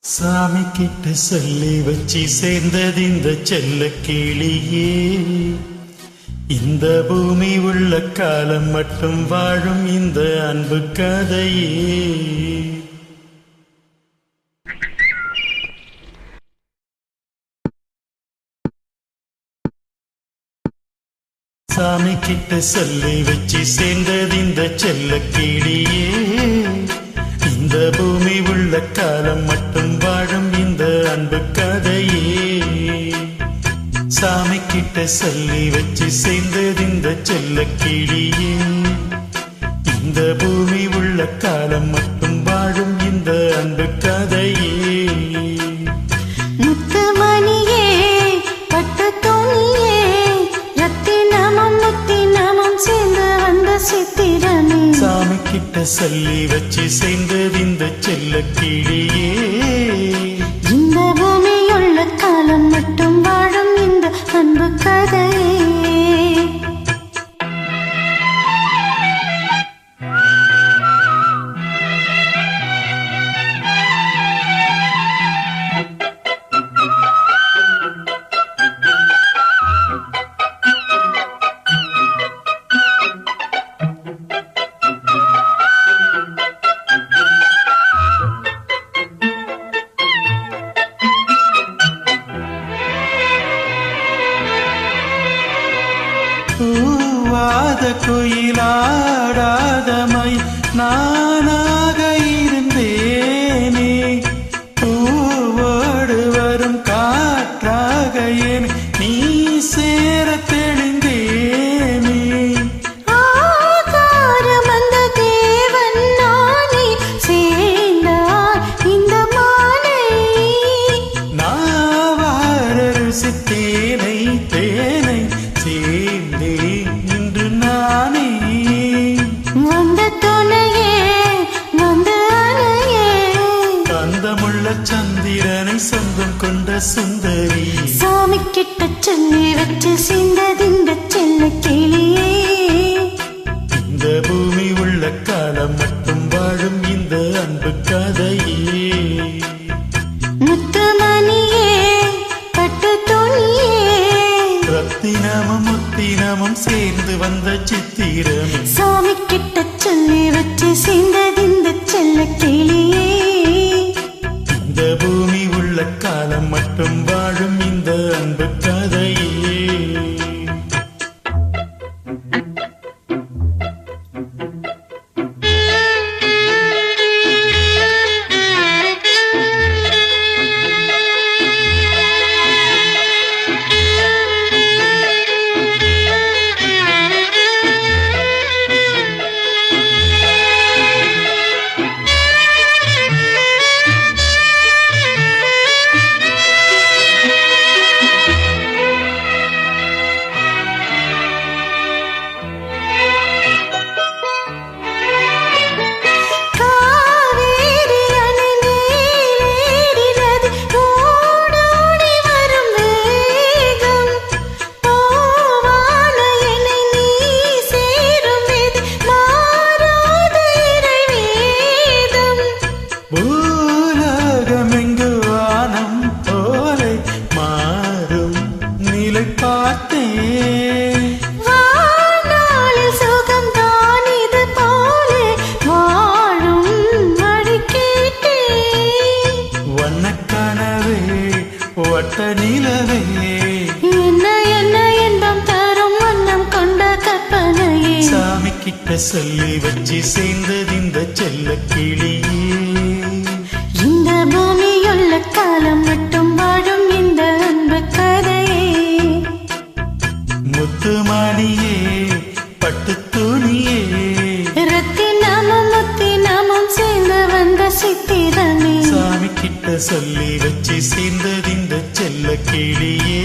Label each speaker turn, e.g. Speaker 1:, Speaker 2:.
Speaker 1: சாமி கிட்ட சொல்லி வச்சு சேர்ந்தது இந்த செல்ல கிளியே. இந்த பூமி உள்ள காலம் மட்டும் வாழும் இந்த அன்பு கதையே. சாமி கிட்ட சொல்லி வச்சு சேர்ந்தது இந்த செல்ல கிளியே. இந்த பூமி உள்ள காலம் மட்டும் வாழும் இந்த அன்பு கதையே. சாமி கிட்ட சொல்லி வச்சு சேர்ந்தது இந்த செல்ல கிளியே. இந்த பூமி உள்ள காலம் மட்டும் வாழும் இந்த அன்பு கதையே.
Speaker 2: முத்துமணியே பட்டு துணியே ரத்தினமும் முத்தினமும் சேர்ந்து வந்த சித்திரமே.
Speaker 1: சாமி கிட்ட சொல்லி வச்சு சேர்ந்தது இந்த செல்ல கிளியே.
Speaker 2: இந்த பூமியுள்ள காலம் மட்டும் வாழும் இந்த அன்பு கதையே.
Speaker 1: பூவாத குயிலாடாதமை நானாக இருந்தேனே. பூவோடு வரும் காற்றாக என் நீ சேர தெளிந்தேனே.
Speaker 2: ஆகாரம் அந்த தேவன் நானே சேர்ந்தார் இந்த மாலை.
Speaker 1: நாவார ருசித்தேனை தேனை சேர்ந்தே இன்று நானே.
Speaker 2: வந்த துணையே வந்த அணையே
Speaker 1: கந்தமுள்ள சந்திரனை சொந்தம் கொண்ட சுந்தரி.
Speaker 2: சாமி கிட்ட சொல்லி வச்சு சேர்ந்தது இந்த செல்ல கிளியே.
Speaker 1: இந்த பூமி உள்ள காலம் மட்டும் வாழும் இந்த அன்பு கதையே.
Speaker 2: முத்துமணியே பட்டு துணியே
Speaker 1: ரத்தினமும் முத்தினமும் சேர்ந்து வந்த சித்திரமே.
Speaker 2: சாமி கிட்ட சொல்லி வச்சு சேர்ந்தது இந்த செல்ல கிளியே.
Speaker 1: இந்த பூமி உள்ள காலம் மட்டும் வாழும் இந்த அன்பு கதையே. நிலவே
Speaker 2: என்ன என்ன இன்பம் தரும் வண்ணம் கொண்ட கற்பனையே.
Speaker 1: சாமி கிட்ட சொல்லி வச்சு சேர்ந்தது இந்த செல்ல கிளியே.
Speaker 2: இந்த பூமியுள்ள காலம் மட்டும் வாழும் இந்த அன்பு கதையே.
Speaker 1: முத்துமணியே பட்டு துணியே
Speaker 2: ரத்தினமும் முத்தினமும் சேர்ந்து வந்த சித்திரமே.
Speaker 1: சாமி கிட்ட சொல்லி வச்சு சேர்ந்தது இந்த செல்ல கிளியே.